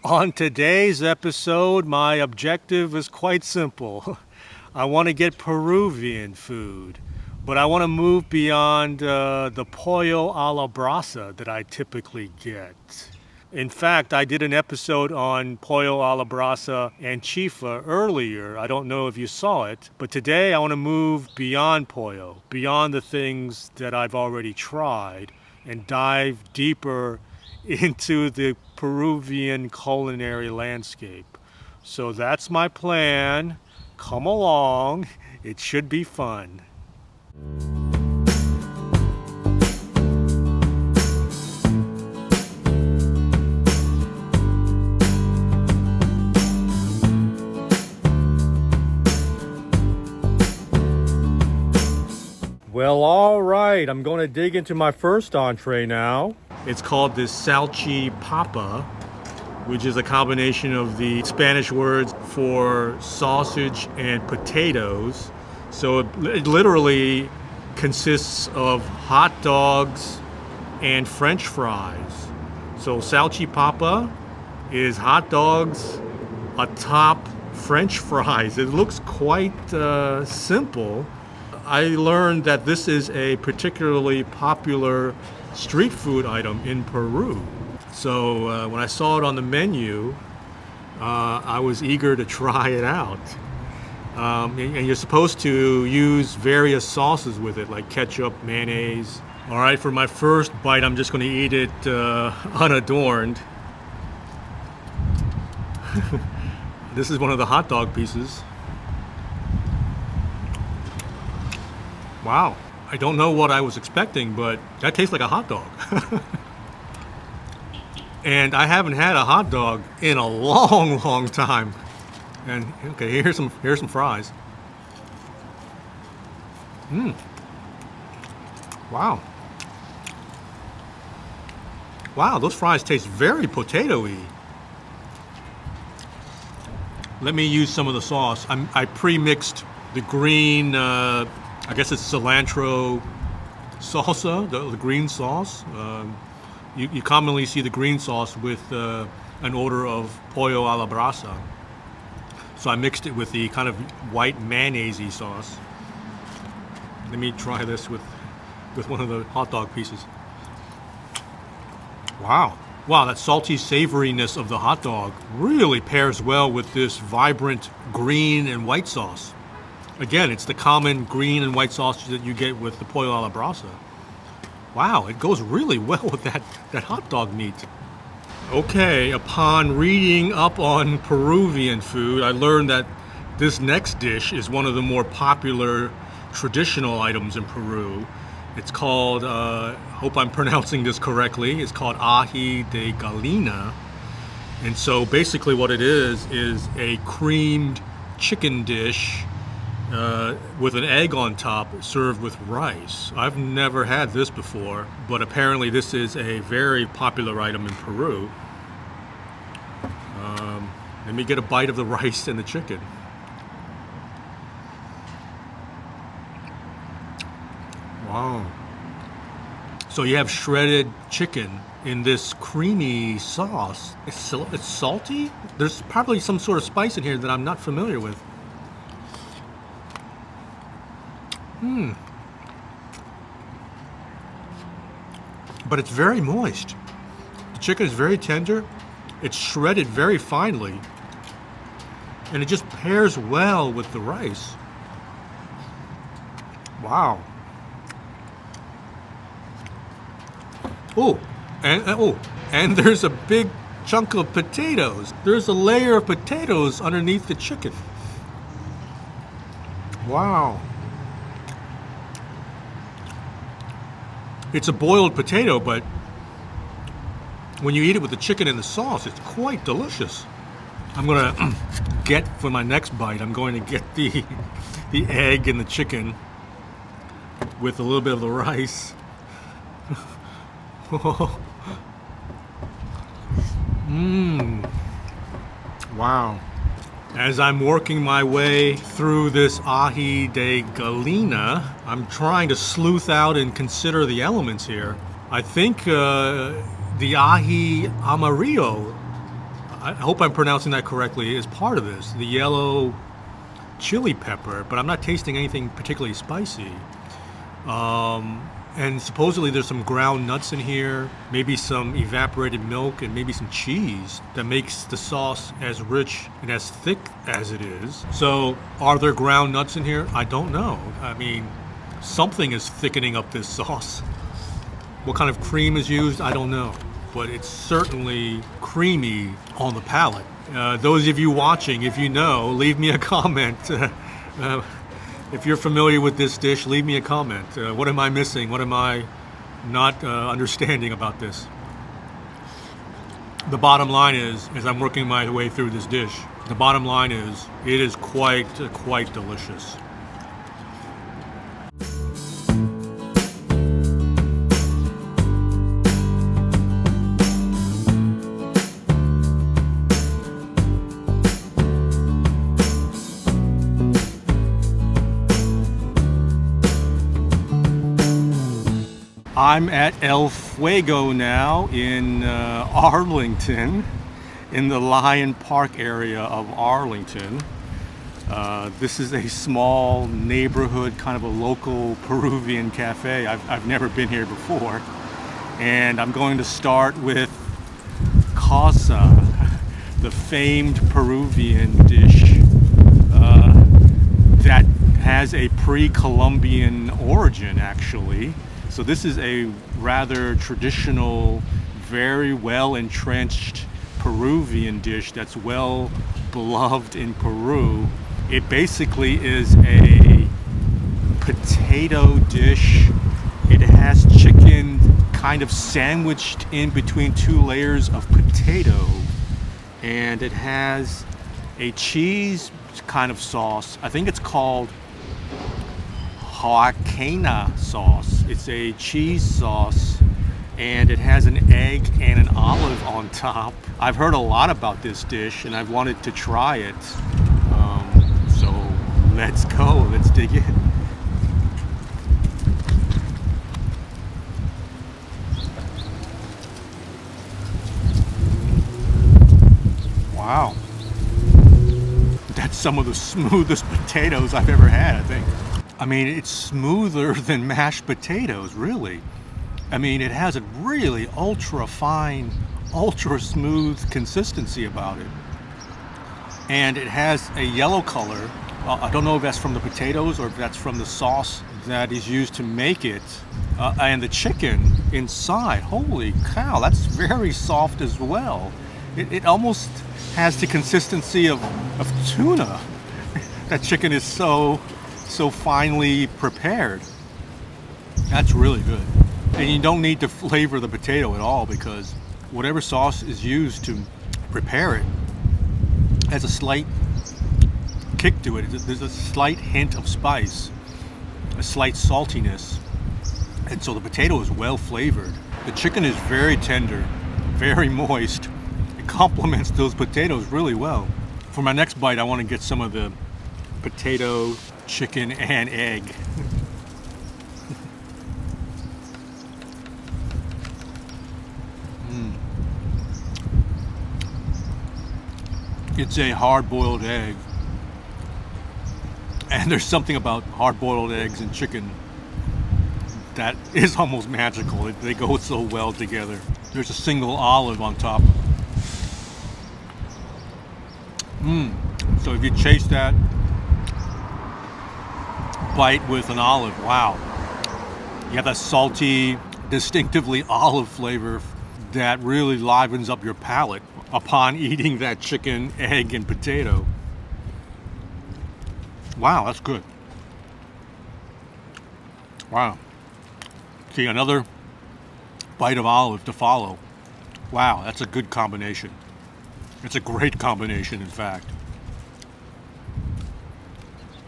On today's episode, my objective is quite simple. I want to get Peruvian food, but I want to move beyond the Pollo a la Brasa that I typically get. In fact, I did an episode on Pollo a la Brasa and Chifa earlier. I don't know if you saw it, but today I want to move beyond Pollo, beyond the things that I've already tried, and dive deeper into the Peruvian culinary landscape. So that's my plan. Come along. It should be fun. Well, all right. I'm going to dig into my first entree now. It's called the salchipapa, which is a combination of the Spanish words for sausage and potatoes. So it literally consists of hot dogs and French fries. So salchipapa is hot dogs atop French fries. It looks quite simple. I learned that this is a particularly popular street food item in Peru. So when I saw it on the menu, I was eager to try it out. And you're supposed to use various sauces with it, like ketchup, mayonnaise. All right, for my first bite, I'm just going to eat it unadorned. This is one of the hot dog pieces. Wow. I don't know what I was expecting, but that tastes like a hot dog. And I haven't had a hot dog in a long, long time. And okay, here's some fries. Wow. Wow, those fries taste very potato-y. Let me use some of the sauce. I pre-mixed the green, I guess it's cilantro salsa, the green sauce. You commonly see the green sauce with an odor of pollo a la brasa. So I mixed it with the kind of white mayonnaise-y sauce. Let me try this with one of the hot dog pieces. Wow. Wow, that salty savoriness of the hot dog really pairs well with this vibrant green and white sauce. Again, it's the common green and white sausage that you get with the pollo a la brasa. Wow, it goes really well with that hot dog meat. Okay, upon reading up on Peruvian food, I learned that this next dish is one of the more popular traditional items in Peru. It's called, hope I'm pronouncing this correctly, it's called ají de gallina. And so basically what it is a creamed chicken dish with an egg on top served with rice. I've never had this before, but apparently this is a very popular item in Peru. Let me get a bite of the rice and the chicken. Wow. So you have shredded chicken in this creamy sauce. It's salty. There's probably some sort of spice in here that I'm not familiar with. But it's very moist. The chicken is very tender. It's shredded very finely. And it just pairs well with the rice. Wow. And there's a big chunk of potatoes. There's a layer of potatoes underneath the chicken. Wow. It's a boiled potato, but when you eat it with the chicken and the sauce, it's quite delicious. I'm gonna get, for my next bite, I'm going to get the egg and the chicken with a little bit of the rice. Wow. As I'm working my way through this ají de gallina, I'm trying to sleuth out and consider the elements here. I think the ají amarillo, I hope I'm pronouncing that correctly, is part of this. The yellow chili pepper, but I'm not tasting anything particularly spicy. And supposedly there's some ground nuts in here, maybe some evaporated milk, and maybe some cheese that makes the sauce as rich and as thick as it is. So are there ground nuts in here? I don't know. I mean, something is thickening up this sauce. What kind of cream is used? I don't know. But it's certainly creamy on the palate. Those of you watching, if you know, leave me a comment. If you're familiar with this dish, leave me a comment. What am I missing? What am I not understanding about this? The bottom line is, as I'm working my way through this dish, the bottom line is, it is quite delicious. I'm at El Fuego now in Arlington, in the Lion Park area of Arlington. This is a small neighborhood, kind of a local Peruvian cafe. I've never been here before. And I'm going to start with causa, the famed Peruvian dish that has a pre-Columbian origin, actually. So this is a rather traditional, very well entrenched Peruvian dish that's well beloved in Peru. It basically is a potato dish. It has chicken kind of sandwiched in between two layers of potato. And it has a cheese kind of sauce. I think it's called Hoakena sauce. It's a cheese sauce, and it has an egg and an olive on top. I've heard a lot about this dish, and I've wanted to try it. So let's go. Let's dig in. Wow. That's some of the smoothest potatoes I've ever had, I think. I mean, it's smoother than mashed potatoes, really. I mean, it has a really ultra fine, ultra smooth consistency about it. And it has a yellow color. I don't know if that's from the potatoes or if that's from the sauce that is used to make it. And the chicken inside, holy cow, that's very soft as well. It almost has the consistency of tuna. That chicken is so finely prepared. That's really good. And you don't need to flavor the potato at all, because whatever sauce is used to prepare it has a slight kick to it. There's a slight hint of spice, a slight saltiness, and so the potato is well flavored. The chicken is very tender, very moist. It complements those potatoes really well. For my next bite, I want to get some of the potato, chicken, and egg. It's a hard-boiled egg. And there's something about hard-boiled eggs and chicken that is almost magical. They go so well together. There's a single olive on top. So if you chase that bite with an olive, wow. You have that salty, distinctively olive flavor that really livens up your palate upon eating that chicken, egg, and potato. Wow, that's good. Wow. See, another bite of olive to follow. Wow, that's a good combination. It's a great combination, in fact.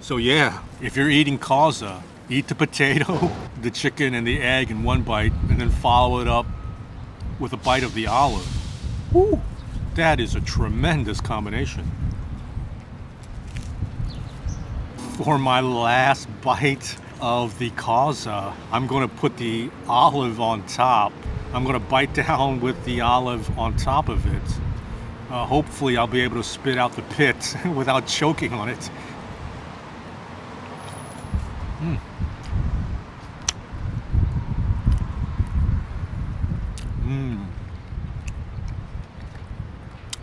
So yeah, if you're eating causa, eat the potato, the chicken, and the egg in one bite, and then follow it up with a bite of the olive. Woo! That is a tremendous combination. For my last bite of the causa, I'm going to put the olive on top. I'm going to bite down with the olive on top of it. Hopefully I'll be able to spit out the pit without choking on it.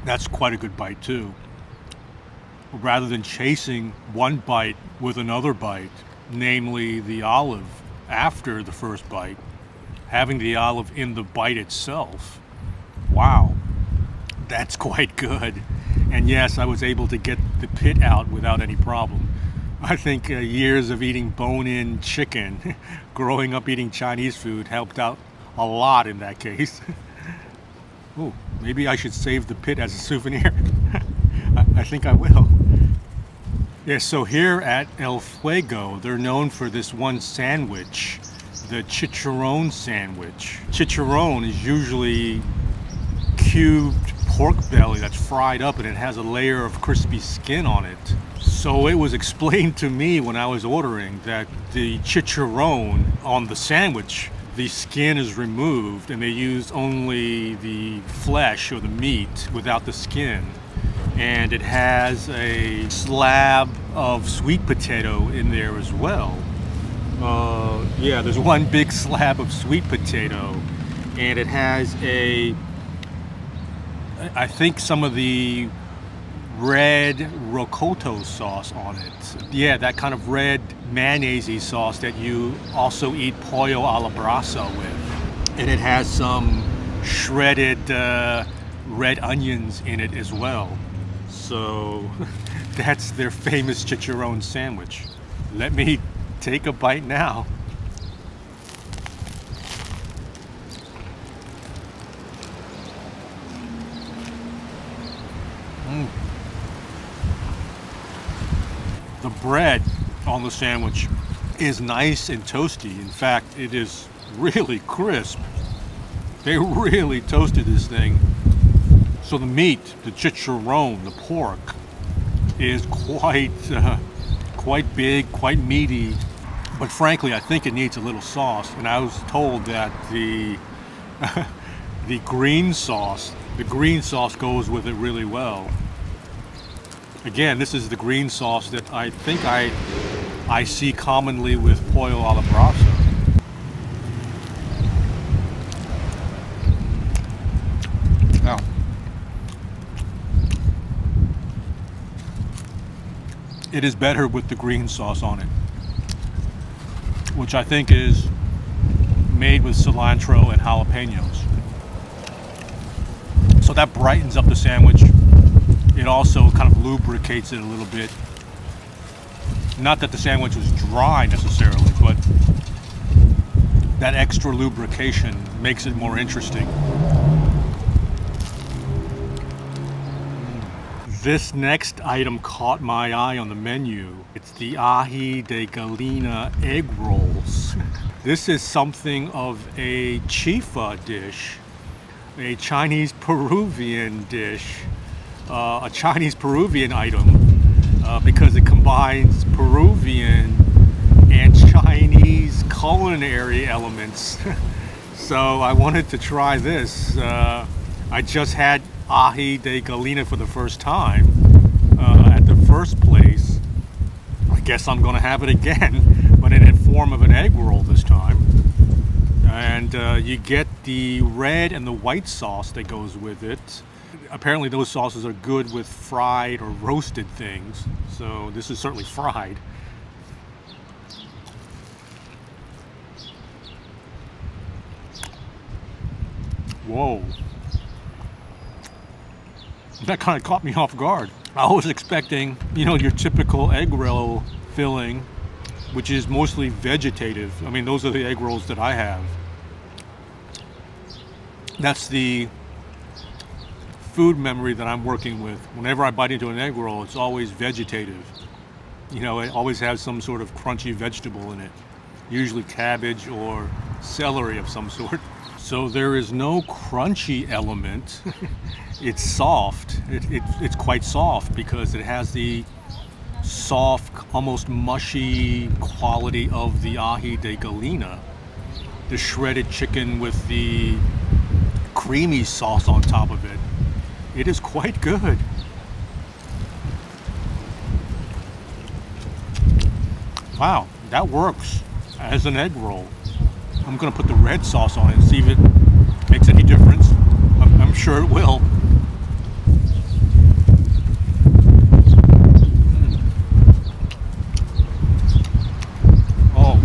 That's quite a good bite too. Rather than chasing one bite with another bite, namely the olive after the first bite, having the olive in the bite itself, wow, that's quite good. And yes, I was able to get the pit out without any problem. I think years of eating bone-in chicken, growing up eating Chinese food, helped out a lot in that case. Ooh, maybe I should save the pit as a souvenir. I think I will. Yeah, so here at El Fuego, they're known for this one sandwich, the chicharron sandwich. Chicharron is usually cubed pork belly that's fried up, and it has a layer of crispy skin on it. So it was explained to me when I was ordering that the chicharron on the sandwich, the skin is removed and they use only the flesh or the meat without the skin. And it has a slab of sweet potato in there as well. Yeah, there's one big slab of sweet potato, and it has I think some of the red ricotta sauce on it. Yeah, that kind of red mayonnaise-y sauce that you also eat pollo alla brasa with. And it has some shredded red onions in it as well. So that's their famous chicharron sandwich. Let me take a bite now. The bread on the sandwich is nice and toasty. In fact, it is really crisp. They really toasted this thing. So the meat, the chicharron, the pork, is quite big, quite meaty. But frankly, I think it needs a little sauce. And I was told that the green sauce goes with it really well. Again, this is the green sauce that I think I see commonly with pollo alla brasa. Now, it is better with the green sauce on it, which I think is made with cilantro and jalapenos. So that brightens up the sandwich. It also kind of lubricates it a little bit. Not that the sandwich was dry necessarily, but that extra lubrication makes it more interesting. This next item caught my eye on the menu. It's the ají de gallina egg rolls. This is something of a Chifa dish, a Chinese-Peruvian dish. A Chinese-Peruvian item because it combines Peruvian and Chinese culinary elements. So I wanted to try this. I just had ají de gallina for the first time at the first place. I guess I'm going to have it again, but in the form of an egg roll this time. And you get the red and the white sauce that goes with it. Apparently those sauces are good with fried or roasted things, so this is certainly fried. Whoa. That kind of caught me off guard. I was expecting, your typical egg roll filling, which is mostly vegetative. I mean, those are the egg rolls that I have. That's the food memory that I'm working with. Whenever I bite into an egg roll, it's always vegetative. It always has some sort of crunchy vegetable in it, usually cabbage or celery of some sort. So there is no crunchy element. It's soft. It's quite soft because it has the soft, almost mushy quality of the ají de gallina, the shredded chicken with the creamy sauce on top of it. it is quite good. Wow, that works as an egg roll. I'm gonna put the red sauce on it and see if it makes any difference. I'm sure it will. Oh,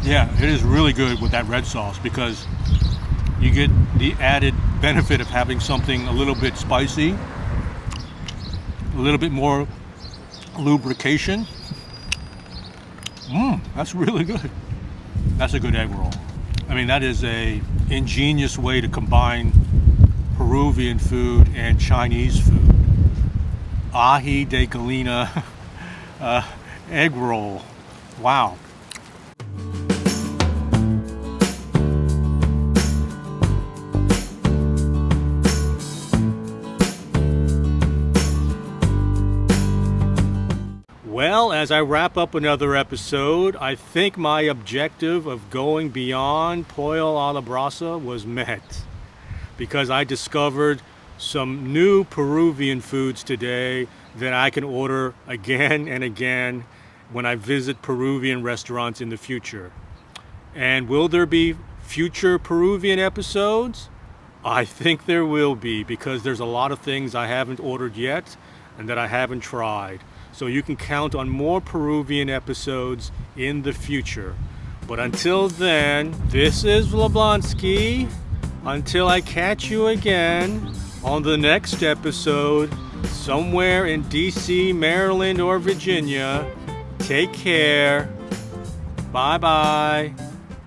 yeah, it is really good with that red sauce because you get the added benefit of having something a little bit spicy, a little bit more lubrication. That's really good. That's a good egg roll. I mean, that is a ingenious way to combine Peruvian food and Chinese food. Ají de gallina egg roll. Wow. Well, as I wrap up another episode, I think my objective of going beyond Pollo a la Brasa was met, because I discovered some new Peruvian foods today that I can order again and again when I visit Peruvian restaurants in the future. And will there be future Peruvian episodes? I think there will be, because there's a lot of things I haven't ordered yet and that I haven't tried. So you can count on more Peruvian episodes in the future. But until then, this is Vablonsky. Until I catch you again on the next episode, somewhere in DC, Maryland, or Virginia, take care. Bye-bye.